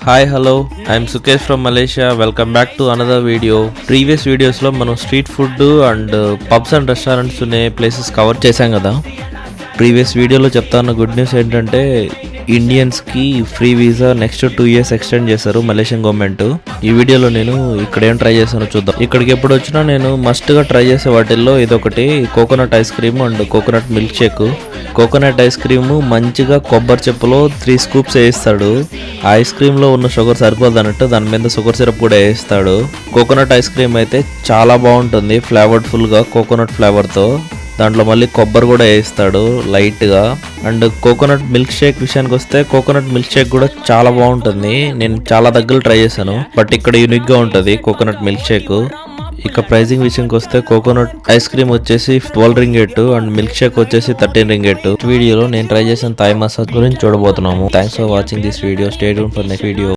Hi hello I'm Sukesh from Malaysia. Welcome back to another video. Previous వీడియోస్లో మనం street food and pubs and restaurants ఉన్న places cover చేశాం కదా. Previous వీడియోలో చెప్తాన్న గుడ్ న్యూస్ ఏంటంటే ఇండియన్స్కి free visa next 2 years extend చేశారు మలేషియన్ గవర్నమెంట్. ఈ వీడియోలో నేను ఇక్కడ ఏం ట్రై చేశానో చూద్దాం. ఇక్కడికి ఎప్పుడు వచ్చినా నేను మస్ట్గా ట్రై చేసే వాటిల్లో ఇదొకటి, coconut ice cream and coconut milk shake. Coconut ice cream మంచిగా కొబ్బరి చెప్పులో 3 scoops వేయిస్తాడు. ఆ ఐస్ క్రీమ్లో ఉన్న షుగర్ సరిపోదు అన్నట్టు దాని మీద షుగర్ సిరప్ కూడా వేయిస్తాడు. కోకోనట్ ఐస్ క్రీమ్ అయితే చాలా బాగుంటుంది, ఫ్లేవర్ఫుల్గా కోకోనట్ ఫ్లేవర్తో. దాంట్లో మళ్ళీ కొబ్బరి కూడా వేయిస్తాడు లైట్గా. అండ్ కోకోనట్ మిల్క్ షేక్ విషయానికి వస్తే కోకోనట్ మిల్క్ షేక్ కూడా చాలా బాగుంటుంది. నేను చాలా దగ్గర ట్రై చేశాను, బట్ ఇక్కడ యూనిక్గా ఉంటుంది కోకోనట్ మిల్క్ షేక్. ఇక ప్రైజింగ్ విషయానికి వస్తే కోకోనట్ ఐస్ క్రీమ్ వచ్చేసి 12 రింగెట్ అండ్ మిల్క్ షేక్ వచ్చేసి 13 రింగెట్. వీడియోలో నేను ట్రై చేసిన థాయ్ మసాజ్ గురించి చూడబోతున్నాము. Thanks for watching this video. Stay tuned for next video.